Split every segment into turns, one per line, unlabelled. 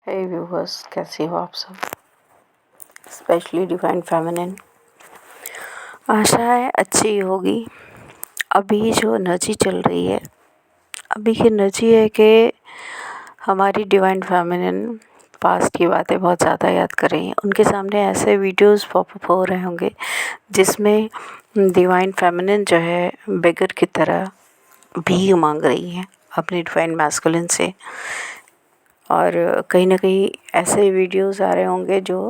हे viewers, कैसे हो आप सब, स्पेशली डिवाइन फेमिनिन। आशा है अच्छी होगी। अभी जो एनर्जी चल रही है, अभी की एनर्जी है कि हमारी डिवाइन फेमिनिन पास्ट की बातें बहुत ज़्यादा याद कर रही हैं। उनके सामने ऐसे वीडियोस पॉपअप हो रहे होंगे जिसमें डिवाइन फेमिनिन जो है बेगर की तरह भीख मांग रही हैं अपनी डिवाइन मैस्कुलिन से। और कहीं ना कहीं ऐसे वीडियोस आ रहे होंगे जो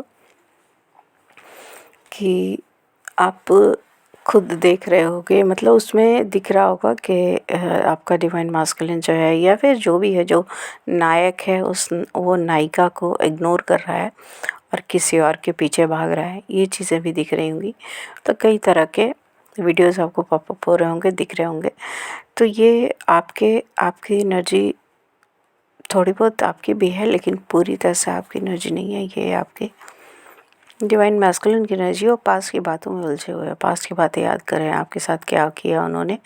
कि आप खुद देख रहे होगे, मतलब उसमें दिख रहा होगा कि आपका डिवाइन मास्कुलिन जो है या फिर जो भी है, जो नायक है वो नायिका को इग्नोर कर रहा है और किसी और के पीछे भाग रहा है। ये चीज़ें भी दिख रही होंगी। तो कई तरह के वीडियोस आपको पॉपअप हो रहे होंगे, दिख रहे होंगे। तो ये आपकी एनर्जी थोड़ी बहुत आपकी भी है, लेकिन पूरी तरह से आपकी एनर्जी नहीं है। ये आपकी डिवाइन मैस्कुलिन की एनर्जी और पास्ट की बातों में उलझे हुए हैं। पास्ट की बातें याद कर रहे हैं, आपके साथ क्या किया उन्होंने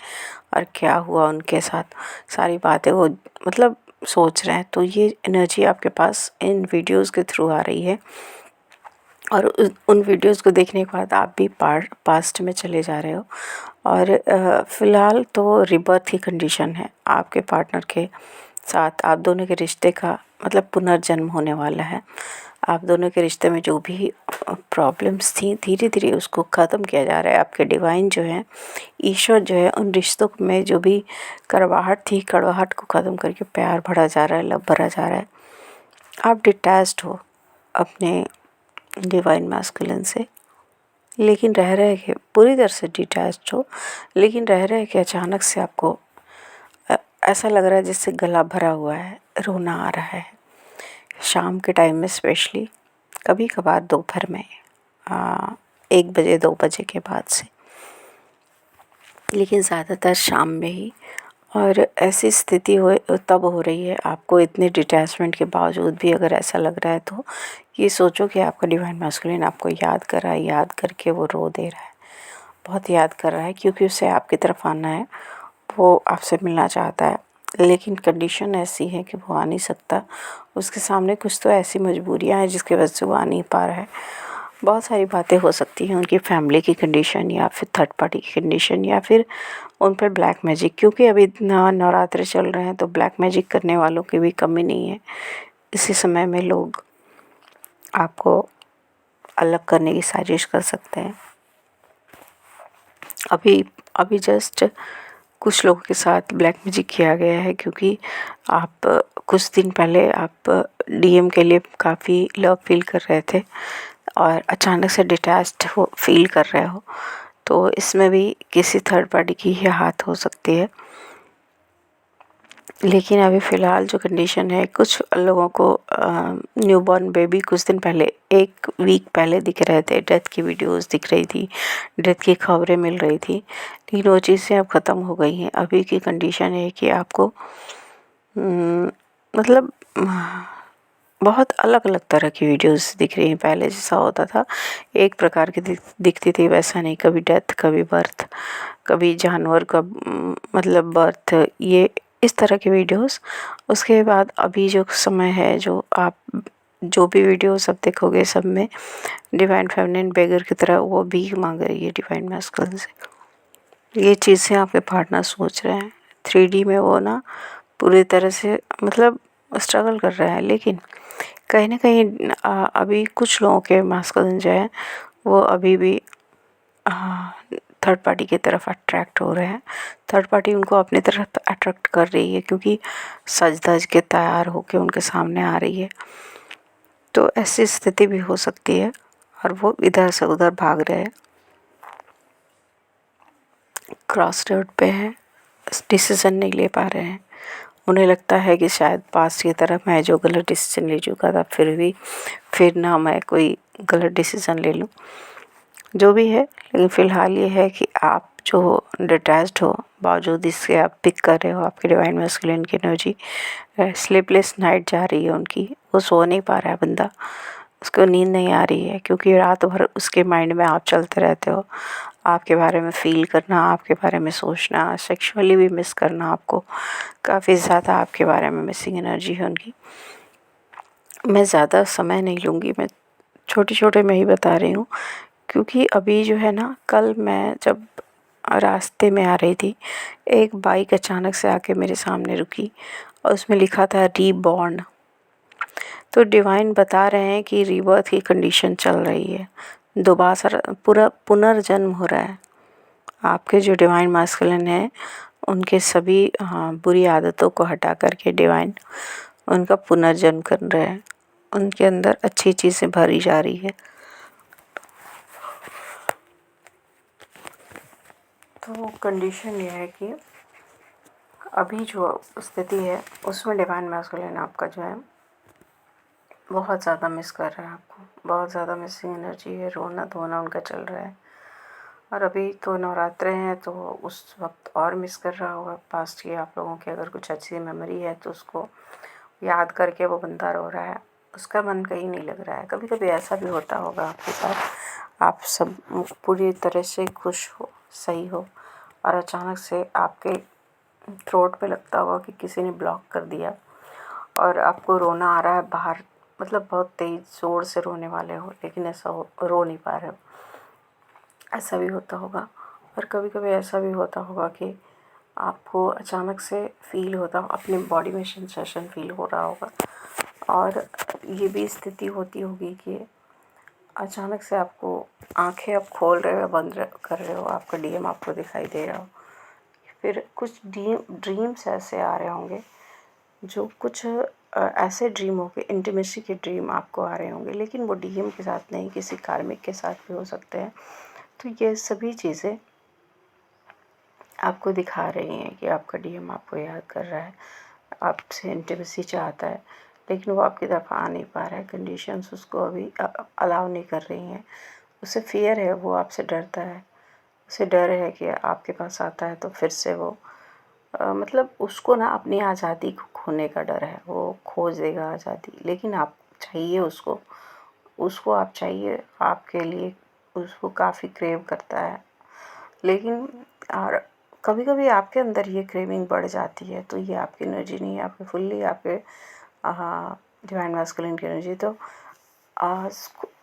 और क्या हुआ उनके साथ, सारी बातें वो मतलब सोच रहे हैं। तो ये एनर्जी आपके पास इन वीडियोस के थ्रू आ रही है और उन वीडियोस को देखने के बाद आप भी पास्ट में चले जा रहे हो। और फ़िलहाल तो रिबर्थ की कंडीशन है आपके पार्टनर के साथ। आप दोनों के रिश्ते का मतलब पुनर्जन्म होने वाला है। आप दोनों के रिश्ते में जो भी प्रॉब्लम्स थी, धीरे धीरे उसको ख़त्म किया जा रहा है। आपके डिवाइन जो है, ईश्वर जो है, उन रिश्तों में जो भी कड़वाहट थी, कड़वाहट को ख़त्म करके प्यार भरा जा रहा है, लव भरा जा रहा है। आप डिटैच्ड हो अपने डिवाइन मैस्कुलिन से, लेकिन रह रहे के पूरी तरह से डिटैच्ड हो, लेकिन रह रहे कि अचानक से आपको ऐसा लग रहा है जैसे गला भरा हुआ है, रोना आ रहा है। शाम के टाइम में स्पेशली, कभी कभार दोपहर में 1 बजे 2 बजे के बाद से, लेकिन ज़्यादातर शाम में ही। और ऐसी स्थिति हो तब हो रही है आपको, इतने डिटैचमेंट के बावजूद भी अगर ऐसा लग रहा है तो ये सोचो कि आपका डिवाइन मैस्कुलिन आपको याद कर रहा है, याद करके वो रो दे रहा है, बहुत याद कर रहा है, क्योंकि उसे आपकी तरफ आना है, वो आपसे मिलना चाहता है। लेकिन कंडीशन ऐसी है कि वो आ नहीं सकता, उसके सामने कुछ तो ऐसी मजबूरियां हैं जिसकी वजह से वो आ नहीं पा रहा है। बहुत सारी बातें हो सकती हैं, उनकी फैमिली की कंडीशन या फिर थर्ड पार्टी की कंडीशन या फिर उन पर ब्लैक मैजिक, क्योंकि अभी नवरात्रे चल रहे हैं तो ब्लैक मैजिक करने वालों की भी कमी नहीं है। इसी समय में लोग आपको अलग करने की साजिश कर सकते हैं। अभी अभी जस्ट कुछ लोगों के साथ ब्लैक मैजिक किया गया है, क्योंकि आप कुछ दिन पहले आप डीएम के लिए काफ़ी लव फील कर रहे थे और अचानक से डिटैच्ड हो फील कर रहे हो, तो इसमें भी किसी थर्ड पार्टी की ही हाथ हो सकती है। लेकिन अभी फ़िलहाल जो कंडीशन है, कुछ लोगों को न्यूबॉर्न बेबी कुछ दिन पहले, 1 वीक पहले दिख रहे थे, डेथ की वीडियोस दिख रही थी, डेथ की खबरें मिल रही थी, लेकिन वो चीज़ें अब ख़त्म हो गई हैं। अभी की कंडीशन है कि आपको मतलब बहुत अलग अलग तरह की वीडियोस दिख रही हैं। पहले जैसा होता था एक प्रकार की दिखती थी, वैसा नहीं। कभी डेथ, कभी बर्थ, कभी जानवर का मतलब बर्थ, ये इस तरह की वीडियोस। उसके बाद अभी जो समय है, जो आप जो भी वीडियोस अब देखोगे, सब में डिवाइन फेमिनिन बेगर की तरह वो भीख मांग रही है डिवाइन मैस्कुलिन से। ये चीज़ें आपके पार्टनर सोच रहे हैं। 3D में वो ना पूरी तरह से मतलब स्ट्रगल कर रहा है, लेकिन कहीं ना कहीं अभी कुछ लोगों के मैस्कुलिन जो है वो अभी भी थर्ड पार्टी की तरफ अट्रैक्ट हो रहे हैं। थर्ड पार्टी उनको अपनी तरफ अट्रैक्ट कर रही है, क्योंकि सज धज के तैयार होके उनके सामने आ रही है। तो ऐसी स्थिति भी हो सकती है और वो इधर से उधर भाग रहे हैं, क्रॉस रोड पे हैं, डिसीज़न नहीं ले पा रहे हैं। उन्हें लगता है कि शायद पास्ट की तरफ मैं जो गलत डिसीज़न ले चुका था, फिर ना मैं कोई गलत डिसीज़न ले लूँ, जो भी है। लेकिन फ़िलहाल ये है कि आप जो डिटैच्ड हो, बावजूद इसके आप पिक कर रहे हो आपके डिवाइन मैस्कुलिन की एनर्जी। स्लीपलेस नाइट जा रही है उनकी, वो सो नहीं पा रहा है बंदा, उसको नींद नहीं आ रही है, क्योंकि रात भर उसके माइंड में आप चलते रहते हो। आपके बारे में फ़ील करना, आपके बारे में सोचना, सेक्सुअली भी मिस करना, आपको काफ़ी ज़्यादा आपके बारे में मिसिंग एनर्जी है उनकी। मैं ज़्यादा समय नहीं लूँगी, मैं छोटे-छोटे मैं ही बता रही हूँ, क्योंकि अभी जो है ना, कल मैं जब रास्ते में आ रही थी, एक बाइक अचानक से आके मेरे सामने रुकी और उसमें लिखा था रीबॉर्न। तो डिवाइन बता रहे हैं कि रीबर्थ की कंडीशन चल रही है, दोबारा पूरा पुनर्जन्म हो रहा है। आपके जो डिवाइन मास्कुलिन है, उनके सभी बुरी आदतों को हटा करके डिवाइन उनका पुनर्जन्म कर रहे हैं, उनके अंदर अच्छी चीज़ें भरी जा रही है। तो कंडीशन ये है कि अभी जो स्थिति है उसमें डिवाइन मास्कुलिन आपका जो है बहुत ज़्यादा मिस कर रहा है आपको, बहुत ज़्यादा मिसिंग एनर्जी है, रोना धोना उनका चल रहा है। और अभी तो नवरात्रे हैं, तो उस वक्त और मिस कर रहा होगा पास्ट की आप लोगों की अगर कुछ अच्छी मेमोरी है तो उसको याद करके वो बंदा रो रहा है, उसका मन कहीं नहीं लग रहा है। कभी कभी ऐसा भी होता होगा आपके साथ, आप सब पूरी तरह से खुश हो, सही हो, और अचानक से आपके थ्रोट पे लगता होगा कि किसी ने ब्लॉक कर दिया और आपको रोना आ रहा है बाहर, मतलब बहुत तेज़ ज़ोर से रोने वाले हो, लेकिन ऐसा रो नहीं पा रहे हो। ऐसा भी होता होगा। और कभी कभी ऐसा भी होता होगा कि आपको अचानक से फील होता, अपनी बॉडी में सेंसेशन फील हो रहा होगा। और ये भी स्थिति होती होगी कि अचानक से आपको आंखें आप खोल रहे हो, बंद कर रहे हो, आपका डीएम आपको दिखाई दे रहा हो। फिर कुछ ड्रीम्स ऐसे आ रहे होंगे, जो कुछ ऐसे ड्रीम होंगे, इंटीमेसी के ड्रीम आपको आ रहे होंगे, लेकिन वो डीएम के साथ नहीं, किसी कार्मिक के साथ भी हो सकते हैं। तो ये सभी चीज़ें आपको दिखा रही हैं कि आपका डीएम आपको याद कर रहा है, आपसे इंटीमेसी चाहता है, लेकिन वो आपकी तरफ आ नहीं पा रहा है। कंडीशंस उसको अभी अलाउ नहीं कर रही हैं। उसे फ़ियर है, वो आपसे डरता है, उसे डर है कि आपके पास आता है तो फिर से वो मतलब उसको ना अपनी आज़ादी को खोने का डर है, वो खोज देगा आज़ादी। लेकिन आप चाहिए उसको, उसको आप चाहिए, आपके लिए उसको काफ़ी क्रेव करता है। लेकिन और कभी-कभी आपके अंदर ये क्रेविंग बढ़ जाती है, तो ये आपकी एनर्जी नहीं है, आपके फुल्ली आपके डिवाइन मैस्कुलिन की एनर्जी। तो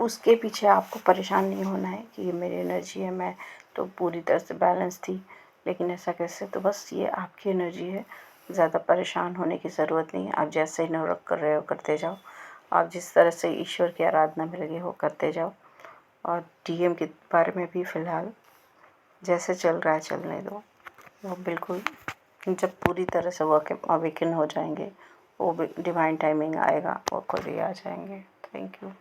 उसके पीछे आपको परेशान नहीं होना है कि ये मेरी एनर्जी है, मैं तो पूरी तरह से बैलेंस थी, लेकिन ऐसा कैसे। तो बस ये आपकी एनर्जी है, ज़्यादा परेशान होने की ज़रूरत नहीं है। आप जैसे इग्नोर कर रहे हो करते जाओ, आप जिस तरह से ईश्वर की आराधना में लगे हो करते जाओ। और डीएम के बारे में भी फ़िलहाल जैसे चल रहा है चलने दो। वो बिल्कुल जब पूरी तरह से वो अवेकन हो जाएंगे, वो डिवाइन टाइमिंग आएगा, वो खुद ही आ जाएंगे। Thank you.